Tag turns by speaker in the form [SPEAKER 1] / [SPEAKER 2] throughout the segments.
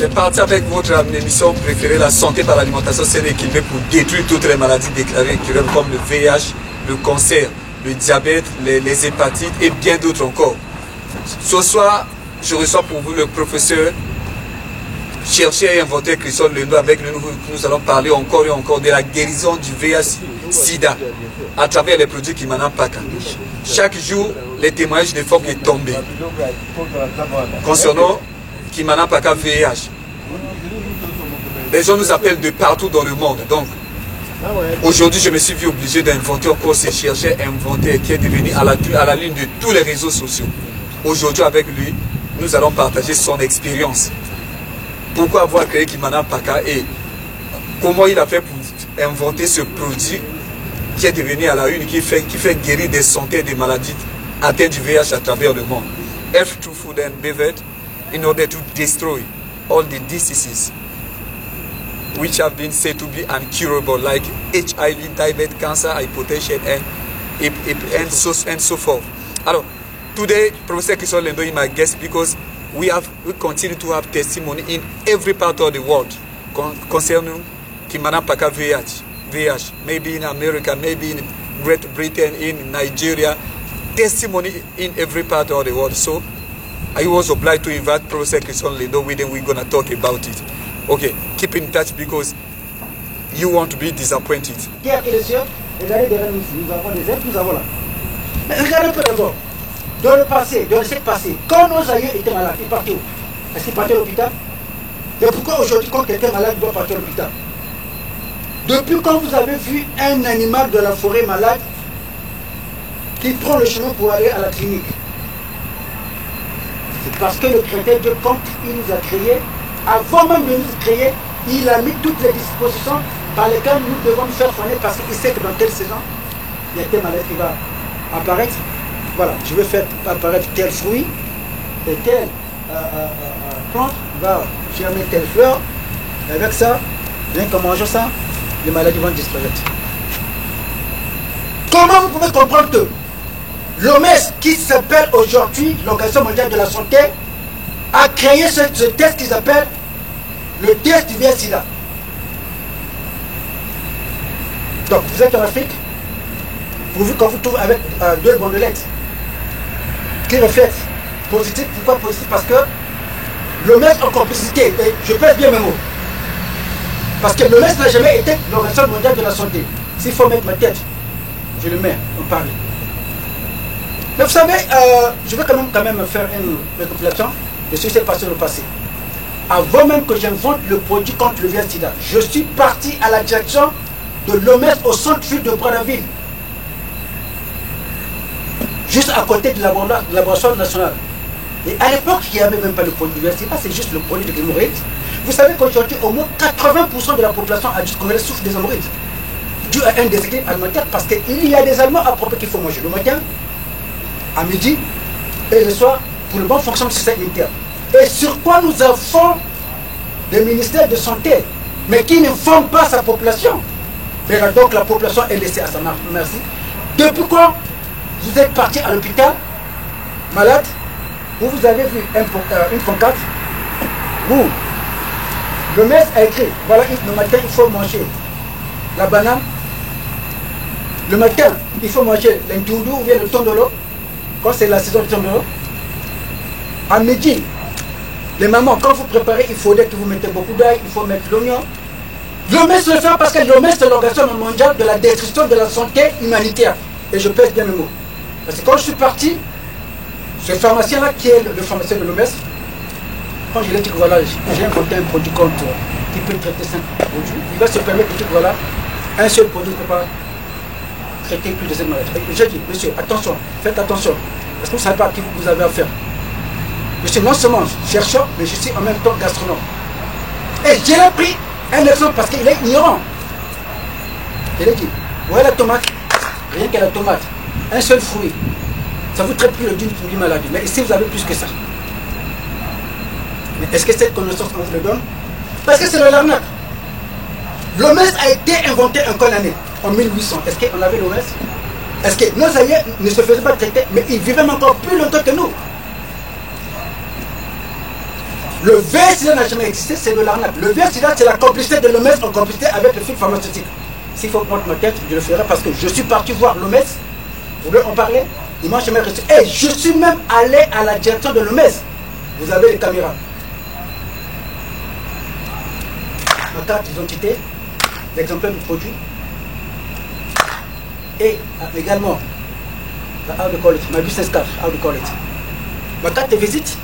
[SPEAKER 1] C'est parti avec votre émission préférée, la santé par l'alimentation saine et équilibrée pour détruire toutes les maladies déclarées incurables comme le VIH, le cancer, le diabète, les hépatites et bien d'autres encore. Ce soir, je reçois pour vous le professeur, chercheur et inventeur Christophe Lendo. Avec lui, nous allons parler encore et encore de la guérison du VIH-Sida à travers les produits Kimana Paka. Chaque jour, les témoignages des femmes qui sont tombés concernant Kimana Paka VIH. Les gens nous appellent de partout dans le monde. Donc, aujourd'hui, je me suis vu obligé d'inventer encore ce chercheur inventeur qui est devenu à la ligne de tous les réseaux sociaux. Aujourd'hui, avec lui, nous allons partager son expérience. Pourquoi avoir créé Kimana Paka et comment il a fait pour inventer ce produit qui est devenu à la une, qui fait guérir des centaines de maladies atteintes du VIH à travers le monde. F True Food and Beverage in order to destroy all the diseases which have been said to be incurable, like HIV, diabetes, cancer, hypertension, and so forth. Alors, today, Professor Christophe Lendo is my guest because we continue to have testimony in every part of the world concerning Kimana Paka VIH, maybe in America, maybe in Great Britain, in Nigeria, testimony in every part of the world. So I was obliged to invite Professor Christophe Lendo with him. We're going to talk about it. Okay, keep in touch because you want to be disappointed.
[SPEAKER 2] Regardez derrière nous avons des aides, nous avons là. Mais regardez un peu d'abord. Dans le passé, dans le siècle passé, quand nos aïeux étaient malades, ils partaient où? Est-ce qu'ils partaient à l'hôpital? Et pourquoi aujourd'hui, quand quelqu'un est malade, il doit partir à l'hôpital? Depuis quand vous avez vu un animal de la forêt malade qui prend le chemin pour aller à la clinique? C'est parce que le Créateur Dieu, quand il nous a créés, avant même de nous créer, il a mis toutes les dispositions par lesquelles nous devons nous faire soigner parce qu'il sait que dans telle saison, il y a telle maladie qui va apparaître. Voilà, je vais faire apparaître tel fruit et telle plante va germer telle fleur. Et avec ça, rien qu'en mangeant ça, les maladies vont disparaître. Comment vous pouvez comprendre que l'OMS, qui s'appelle aujourd'hui l'Organisation mondiale de la santé, a créé ce test qu'ils appellent le test du VIH-Sida. Donc, vous êtes en Afrique, pourvu qu'on vous trouve avec deux bandelettes qui reflètent positif. Pourquoi positif? Parce que l'OMS en complicité, et je pèse bien mes mots, parce que l'OMS n'a jamais été l'Organisation mondiale de la santé. S'il faut mettre ma tête, je le mets, on parle. Mais vous savez, je vais quand même faire une récapitulation de ce qui s'est passé dans le passé. Avant même que j'invente le produit contre le VIH-Sida, je suis parti à la direction de l'OMS au centre-ville de Brazzaville, juste à côté du laboratoire national. Et à l'époque, il n'y avait même pas le produit du VIH-Sida, c'est juste le produit de l'hémorroïde. Vous savez qu'aujourd'hui, au moins 80% de la population adulte congolaise souffre des hémorroïdes, dû à un déséquilibre alimentaire, parce qu'il y a des aliments à propos qu'il faut manger le matin, à midi et le soir pour le bon fonctionnement du système immunitaire. Et sur quoi nous avons des ministères de santé, mais qui ne forment pas sa population. Et donc la population est laissée à sa merci. Depuis quand vous êtes parti à l'hôpital, malade, où vous avez vu une pancarte où le maître a écrit, voilà, le matin il faut manger la banane, le matin il faut manger l'intundou ou bien le tondolo, quand c'est la saison du tondolo. À midi, les mamans, quand vous préparez, il faudrait que vous mettez beaucoup d'ail, il faut mettre l'oignon. L'OMS le fait parce que l'OMS c'est l'Organisation mondiale de la destruction de la santé humanitaire. Et je pèse bien mes mots. Parce que quand je suis parti, ce pharmacien-là, qui est le pharmacien de l'OMS, quand je lui ai dit que voilà, j'ai inventé un produit contre qui peut traiter 5 produits, il va se permettre de dire que voilà, un seul produit ne peut pas traiter plus de cette maladie. J'ai dit, monsieur, attention, faites attention, parce que vous ne savez pas à qui vous avez affaire. Je suis non seulement chercheur, mais je suis en même temps gastronome. Et j'ai pris un exemple parce qu'il est ignorant. Il a dit, ouais, la tomate, rien que la tomate, un seul fruit, ça vous traite plus d'une maladie. Mais ici, vous avez plus que ça. Mais est-ce que cette connaissance, on vous le donne? Parce que c'est de l'arnaque. L'OMS a été inventé en quelle année? En 1800. Est-ce qu'on avait l'OMS? Est-ce que nos aïeux ne se faisaient pas traiter, mais ils vivaient encore plus longtemps que nous? Le VIH-Sida n'a jamais existé, c'est de l'arnaque. Le VIH-Sida, c'est la complicité de l'OMS en complicité avec le film pharmaceutique. S'il faut prendre ma tête, je le ferai parce que je suis parti voir l'OMS. Vous voulez en parler? Ils m'ont jamais reçu. Et je suis même allé à la direction de l'OMS. Vous avez les caméras. Ma carte d'identité, l'exemplaire du produit. Et également, ma business card, ma carte de visite.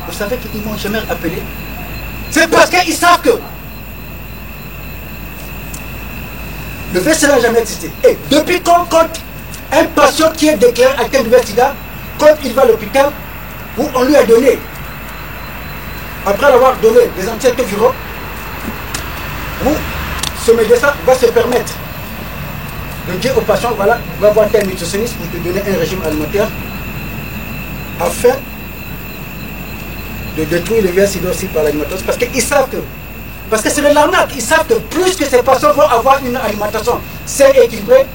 [SPEAKER 2] Vous savez qu'ils ne m'ont jamais appelé. C'est parce qu'ils savent que le VIH n'a jamais existé. Et depuis quand un patient qui est déclaré atteint du VIH-Sida, quand il va à l'hôpital, où on lui a donné, après avoir donné des antirétroviraux, où ce médecin va se permettre de dire au patient, voilà, va voir tel nutritionniste pour te donner un régime alimentaire afin de détruire le VIH-Sida aussi par l'alimentation, parce qu'ils savent que, parce que c'est de l'arnaque, ils savent que plus que ces patients vont avoir une alimentation saine et équilibrée,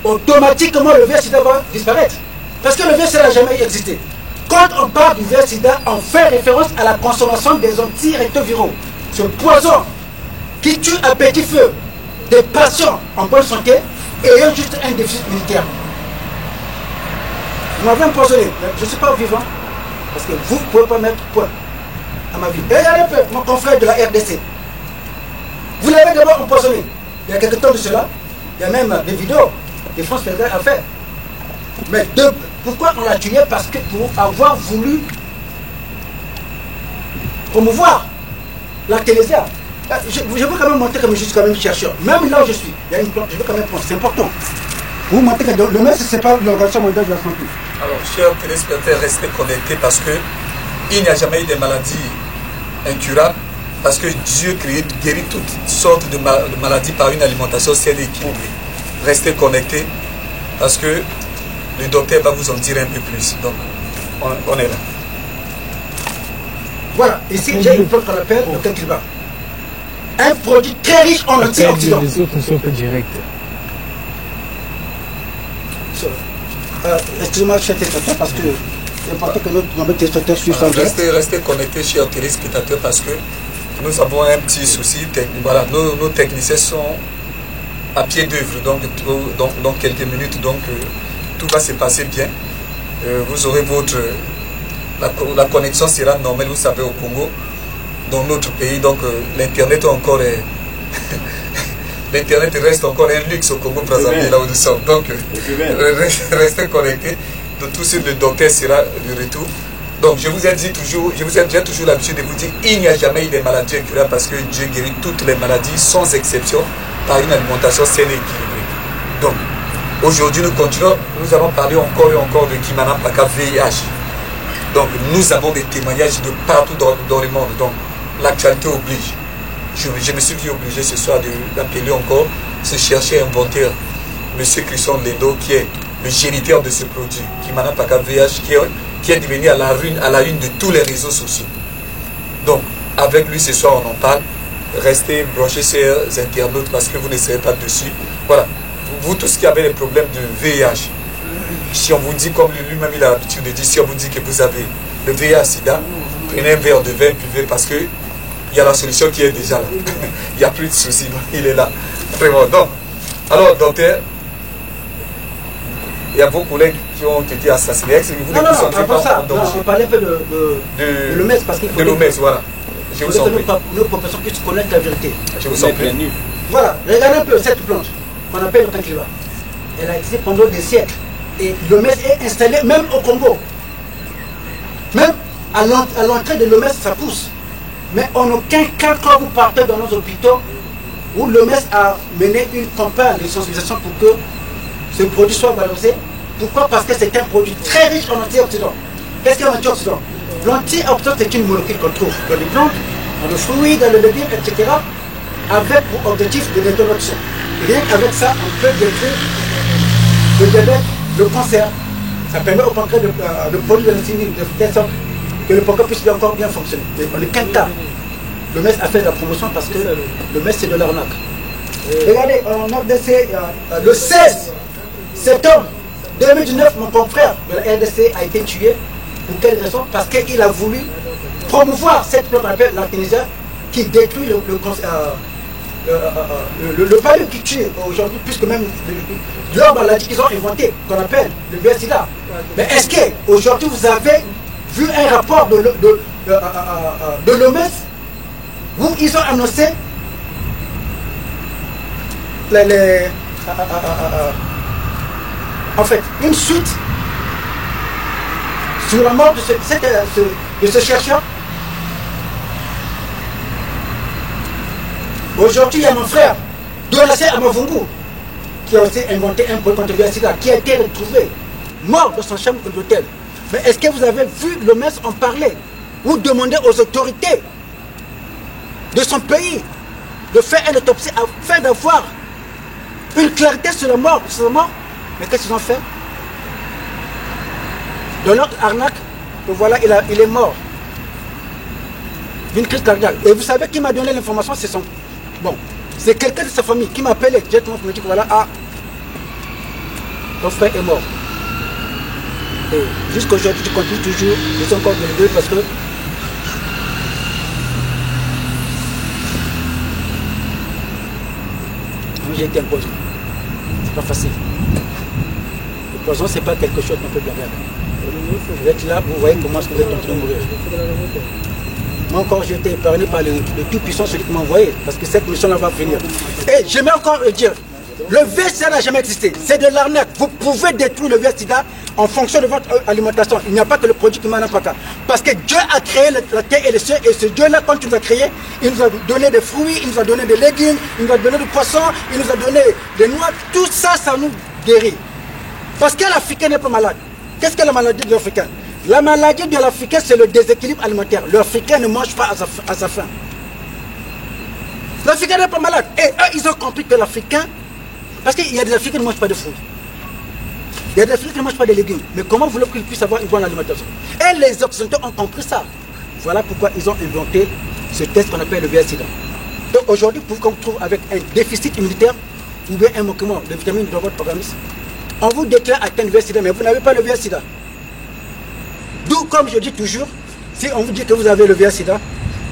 [SPEAKER 2] automatiquement le VIH-Sida va disparaître. Parce que le VIH-Sida n'a jamais existé. Quand on parle du VIH-Sida, on fait référence à la consommation des antirétroviraux. Ce poison qui tue à petit feu des patients en bonne santé et ayant juste un déficit militaire. Vous m'avez empoisonné, je ne suis pas vivant. Parce que vous ne pouvez pas mettre point à ma vie. Et regardez un peu mon confrère de la RDC. Vous l'avez d'abord empoisonné. Il y a quelques temps de cela, il y a même des vidéos de France Fédérale à faire. Mais pourquoi on l'a tué? Parce que pour avoir voulu promouvoir la télésia. Je veux quand même montrer que je suis quand même chercheur. Même là où je suis, il y a une plante, je veux quand même prendre. C'est important. Vous montrez que le MES, ce n'est pas l'Organisation mondiale de la santé.
[SPEAKER 1] Alors, chers téléspectateurs, restez connectés parce qu'il n'y a jamais eu de maladies incurables, parce que Dieu guérit toutes sortes de maladies par une alimentation saine et équilibrée. Restez connectés parce que le docteur va vous en dire un peu plus. Donc, on est là.
[SPEAKER 2] Voilà, ici j'ai une plante qu'on appelle le quinquilba. Un produit très riche en antioxydants.
[SPEAKER 3] Les autres sont peu directs.
[SPEAKER 2] Excusez-moi, cher téléspectateur, parce que c'est important que notre téléspectateur suive en direct.
[SPEAKER 1] Restez connectés, chers téléspectateurs, parce que nous avons un petit souci. Voilà, nos techniciens sont à pied d'œuvre, donc dans quelques minutes, donc tout va se passer bien. Vous aurez la connexion sera normale, vous savez, au Congo, dans notre pays, donc l'internet encore est l'internet reste encore un luxe au Congo Brazzaville, là où nous sommes. Donc restez connectés. De tout ce le docteur sera de retour. Donc je vous ai dit toujours, j'ai toujours l'habitude de vous dire, il n'y a jamais eu de maladies incurables parce que Dieu guérit toutes les maladies sans exception par une alimentation saine et équilibrée. Donc aujourd'hui nous continuons, nous allons parler encore et encore de Kimana Paka VIH. Donc nous avons des témoignages de partout dans le monde. Donc l'actualité oblige. Je me suis vu obligé ce soir d'appeler encore ce chercheur inventeur, M. Christian Lendo, qui est le géniteur de ce produit, Kimana Paka VIH, qui est devenu à la une de tous les réseaux sociaux. Donc, avec lui ce soir, on en parle. Restez branchés sur les internautes parce que vous ne serez pas dessus. Voilà. Vous tous qui avez des problèmes de VIH, si on vous dit, comme lui-même il a l'habitude de dire, si on vous dit que vous avez le VIH-Sida, prenez un verre de vin, buvez parce que il y a la solution qui est déjà là. Il n'y a plus de soucis, il est là. Vraiment. Donc, alors, docteur, il y a vos collègues qui ont été assassinés. Vous
[SPEAKER 2] non, avant ça, je parlais un peu de l'OMS parce qu'il faut...
[SPEAKER 1] De l'OMS, voilà. Je vous en prie.
[SPEAKER 2] Nos populations puissent connaître la vérité.
[SPEAKER 1] Je vous en prie.
[SPEAKER 2] Voilà, regardez un peu cette plante qu'on appelle le quinquilba. Elle a existé pendant des siècles. Et l'OMS est installé même au Congo. Même à l'entrée de l'OMS, ça pousse. Mais en aucun cas, quand vous partez dans nos hôpitaux, où l'OMS a mené une campagne de sensibilisation pour que ce produit soit valorisé. Pourquoi? Parce que c'est un produit très riche en antioxydants. Qu'est-ce qu'un antioxydant? L'antioxydant, c'est une molécule qu'on trouve dans les plantes, dans le fruit, dans le légume, etc. Avec pour objectif de l'introduction. Rien qu'avec ça, on peut détruire le diabète, le cancer. Ça permet au pancréas de produire de l'insuline de telle sorte que le pancréas puisse encore bien fonctionner. Mais en aucun cas, le MES a fait de la promotion parce que le MES c'est de l'arnaque. Regardez, en RDC, le 16 septembre 2019, mon confrère de la RDC a été tué. Pour quelle raison? Parce qu'il a voulu promouvoir cette plante qu'on appelle l'artémisia qui détruit le palud qui tue aujourd'hui, puisque même leur maladie qu'ils ont inventée, qu'on appelle le VIH-Sida. Mais est-ce qu'aujourd'hui vous avez vu un rapport de l'OMS où ils ont annoncé en fait une suite sur la mort de ce chercheur? Aujourd'hui, il y a mon frère, Doracé Amavungu, qui a aussi inventé un produit contre le VIH-Sida, qui a été retrouvé mort dans son chambre d'hôtel. Mais est-ce que vous avez vu l'OMS en parler ou demander aux autorités de son pays de faire une autopsie afin d'avoir une clarté sur la mort, Mais qu'est-ce qu'ils ont fait? De leur arnaque, que voilà, il est mort d'une crise cardiaque. Et vous savez qui m'a donné l'information? C'est quelqu'un de sa famille qui m'appelait directement pour me dire que voilà, ton frère est mort. Et jusqu'à aujourd'hui, je continue toujours, je suis encore de l'aider parce que j'ai été un poison. C'est pas facile. Le poison, c'est pas quelque chose qu'on peut blaguer avec. Vous êtes là, vous voyez comment est-ce que vous êtes en train de mourir. Moi encore, j'ai été épargné par le tout-puissant, celui qui m'a envoyé, parce que cette mission-là va venir. Et j'aimerais encore dire, le VIH-Sida n'a jamais existé. C'est de l'arnaque. Vous pouvez détruire le VIH-Sida en fonction de votre alimentation. Il n'y a pas que le produit qui m'en pas. Parce que Dieu a créé la terre et les cieux, et ce Dieu-là, quand il nous a créé, il nous a donné des fruits, il nous a donné des légumes, il nous a donné du poisson, il nous a donné des noix. Tout ça, ça nous guérit. Parce que l'Africain n'est pas malade. Qu'est-ce que la maladie de l'Africain? La maladie de l'Africain, c'est le déséquilibre alimentaire. L'Africain ne mange pas à sa faim. L'Africain n'est pas malade. Et eux, ils ont compris que l'Africain... Parce qu'il y a des Africains qui ne mangent pas de fruits. Il y a des Africains qui ne mangent pas de légumes. Mais comment voulez-vous qu'ils puissent avoir une bonne alimentation? Et les Occidentaux ont compris ça. Voilà pourquoi ils ont inventé ce test qu'on appelle le VIH-Sida. Donc aujourd'hui, pour qu'on vous trouve avec un déficit immunitaire ou bien un manquement de vitamines dans votre organisme, on vous déclare atteint le VIH-Sida, mais vous n'avez pas le VIH-Sida. D'où, comme je dis toujours, si on vous dit que vous avez le VIH-Sida,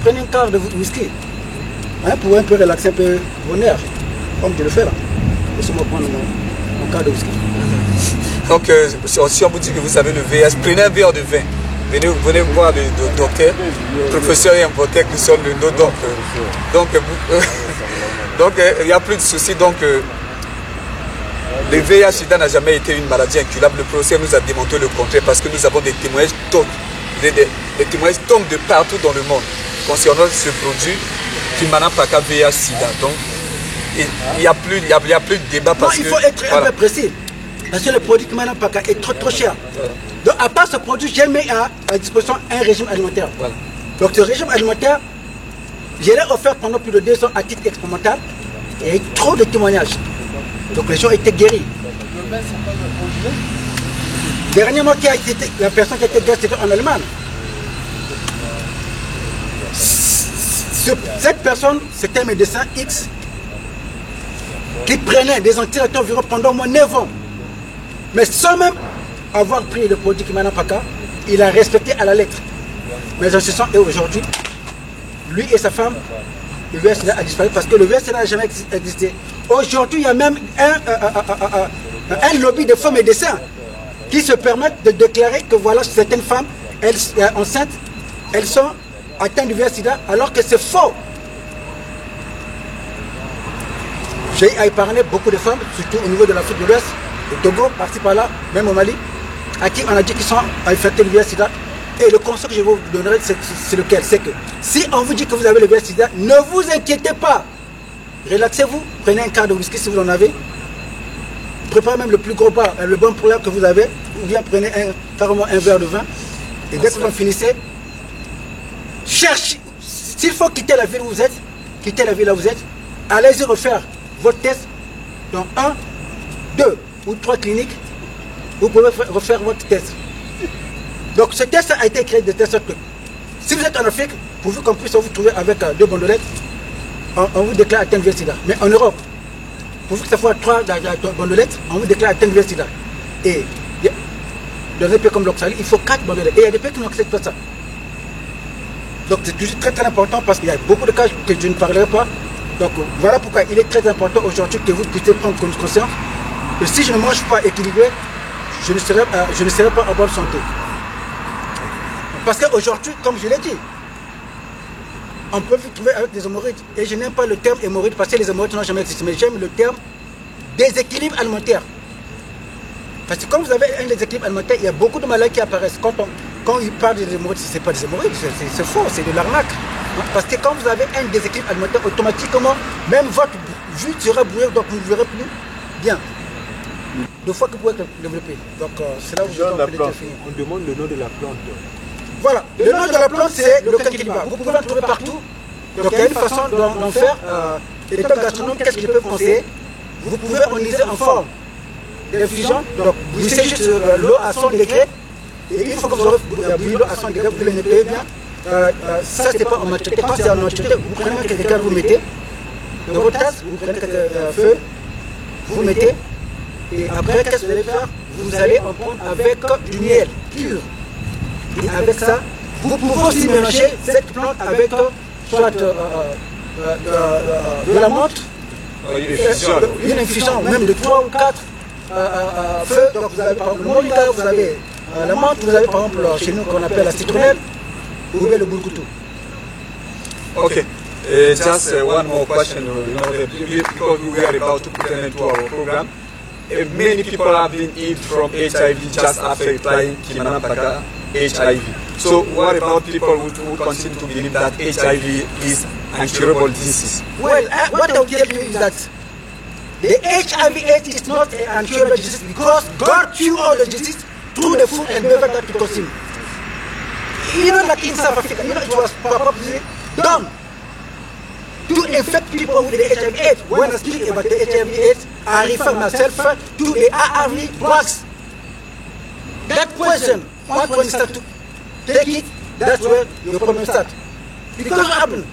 [SPEAKER 2] prenez un quart de whisky pour un peu relaxer un peu vos nerfs, comme je le fais là. Laissez-moi prendre mon quart de whisky.
[SPEAKER 1] Donc, si on vous dit que vous avez le VIH, prenez un verre de vin. Venez voir le docteur, professeur et inventeur qui sont le nom. Donc, il n'y a plus de soucis. Donc, le VIH-Sida n'a jamais été une maladie incurable. Le professeur nous a démontré le contraire parce que nous avons des témoignages tombent de partout dans le monde concernant ce produit qui n'a pas qu'à VIH-Sida. Donc, il n'y a plus de débat parce que...
[SPEAKER 2] Il faut être un peu précis. Parce que le produit qui n'a pas est trop cher. Donc, à part ce produit, j'ai mis à disposition un régime alimentaire. Voilà. Donc, ce régime alimentaire, je l'ai offert pendant plus de 2 ans à titre expérimental. Il y a eu trop de témoignages. Donc les gens étaient guéris. Dernièrement, la personne qui a été guérie, c'était en Allemagne. Cette personne, c'était un médecin X qui prenait des antirétroviraux pendant au moins 9 ans. Mais sans même avoir pris le produit qui maintenant pas qu'à, il a respecté à la lettre. Mais en ce sens, et aujourd'hui, lui et sa femme, le VIH a disparu parce que le VIH n'a jamais existé. Aujourd'hui, il y a même un lobby de femmes médecins qui se permettent de déclarer que voilà, certaines femmes enceintes, elles sont atteintes du VIH-Sida alors que c'est faux. J'ai épargné beaucoup de femmes, surtout au niveau de l'Afrique de l'Ouest, au Togo, par-ci par-là, même au Mali, à qui on a dit qu'ils sont infectés du VIH-Sida. Et le conseil que je vous donnerai, c'est lequel? C'est que si on vous dit que vous avez le VIH-Sida, ne vous inquiétez pas. Relaxez-vous, prenez un quart de whisky si vous en avez. Préparez même le plus gros bar, le bon problème que vous avez. Ou bien prenez carrément un verre de vin. Et dès que vous en finissez, cherchez. S'il faut quitter la ville où vous êtes, quittez la ville là où vous êtes. Allez-y refaire votre test dans 1, 2 ou 3 cliniques. Vous pouvez refaire votre test. Donc ce test a été créé de telle sorte que si vous êtes en Afrique, pourvu qu'on puisse vous trouver avec 2 bandelettes, on vous déclare atteint VIH-Sida. Mais en Europe, pourvu que ça soit 3 bandelettes, on vous déclare atteint VIH-Sida. Et dans un pays comme l'Australie, il faut 4 bandelettes. Et il y a des pays qui n'acceptent pas ça. Donc c'est toujours très très important parce qu'il y a beaucoup de cas que je ne parlerai pas. Donc voilà pourquoi il est très important aujourd'hui que vous puissiez prendre conscience que si je ne mange pas équilibré, je ne serai pas en bonne santé. Parce qu'aujourd'hui, comme je l'ai dit, on peut vous trouver avec des hémorroïdes. Et je n'aime pas le terme hémorroïde parce que les hémorroïdes n'ont jamais existé. Mais j'aime le terme déséquilibre alimentaire. Parce que quand vous avez un déséquilibre alimentaire, il y a beaucoup de maladies qui apparaissent. Quand ils parlent des hémorroïdes, ce n'est pas des hémorroïdes, c'est faux, c'est de l'arnaque. Parce que quand vous avez un déséquilibre alimentaire, automatiquement, même votre vue sera brouillée, donc vous ne verrez plus bien. Deux fois que vous pouvez développer. Donc c'est là où je
[SPEAKER 3] on demande le nom de la plante.
[SPEAKER 2] Voilà, le nom de la plante c'est le quinquilibre. Vous pouvez le trouver partout. Donc il y a une façon d'en faire. Étant gastronome, qu'est-ce que je peux vous conseiller? Vous pouvez organiser en forme d'infusion. Donc vous laissez juste l'eau à 100 degrés. Et une fois que vous aurez bouilli l'eau à 100 degrés, vous le nettoyez bien. Ça c'est pas en machete. Quand c'est en machete, vous prenez quelques cas, vous mettez dans votre tasse, vous prenez quelques feuilles, vous mettez. Et après, qu'est-ce que vous allez faire? Vous allez en prendre avec du miel pur. Et avec ça, vous pouvez aussi mélanger cette plante avec soit de la menthe, une infusion même de 3 ou 4 feux. Donc vous avez par exemple le moringa, vous avez la menthe, vous avez par exemple chez nous qu'on appelle la citronnelle, vous avez le boulgoutou.
[SPEAKER 1] Okay. Just one more question, because we are about to put an end to our program. Many people have been ill from HIV just after applying Kimana HIV. So what about people who continue to believe that HIV is an incurable disease?
[SPEAKER 2] Well, what I'll tell you is that the HIV/AIDS is not an incurable disease because God cured all the disease through the food and beverage that we consume. You know, like in South Africa, you know, it was probably done to infect people with the HIV/AIDS. When I speak about the HIV/AIDS, I refer myself to the ARV drugs. That person, when you start to take it, that's where your problem starts. Because what happened?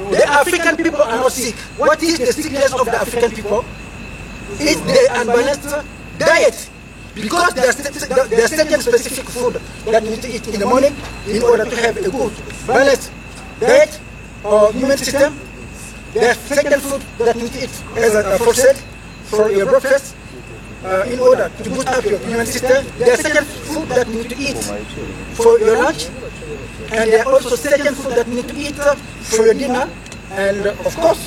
[SPEAKER 2] The African people are not sick. What is the sickness of the African people? It's the unbalanced diet. Because there are certain specific food that you need to eat in the morning in order to have a good balanced diet or immune system. There are certain food that you need to eat as a said for your breakfast in order to boost up your immune system. There are certain food that you need to eat for your lunch, and there are also certain food that you need to eat for your dinner, and of course,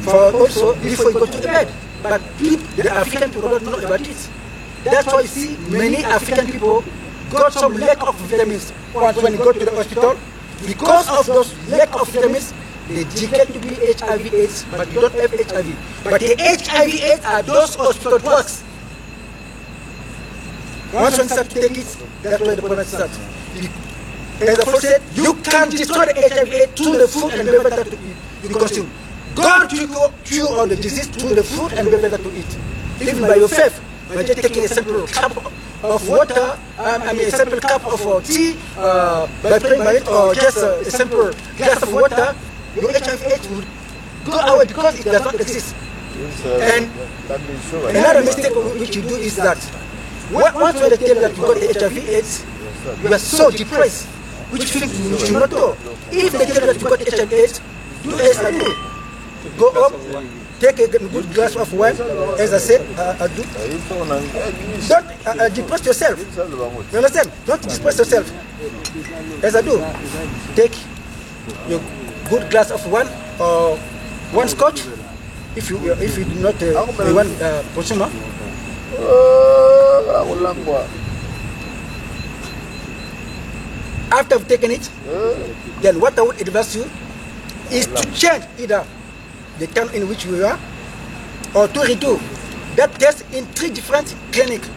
[SPEAKER 2] for also before you go to bed. But the African people don't know about it. That's why you see many African people got some lack of vitamins when you go to the hospital. Because of those lack of vitamins, they declare to be HIV/AIDS, but you don't have HIV. But the HIV/AIDS are those hospital drugs. Once you start to take it, that's where the problem starts. As I said, you can destroy the HIV/AIDS through the food and beverage that you consume. God cure all the disease through the food and beverage that you eat. Even by your faith, by just taking a simple cup of water, a simple cup of tea, by praying by it, or just a simple glass of water, your HIV/AIDS will go away because it does not exist. And another mistake which you do is that once they tell you that you got the HIV/AIDS, you are so depressed, which things you should not go. If they tell you that you got HIV/AIDS, do as I do. Go up, take a good glass of wine, as I said, I do. Don't depress yourself. You understand? Don't depress yourself. As I do, take your good glass of wine or one scotch, if you do not one consumer. After you've taken it, then what I would advise you is to change either the town in which you are or to redo that test in 3 different clinics.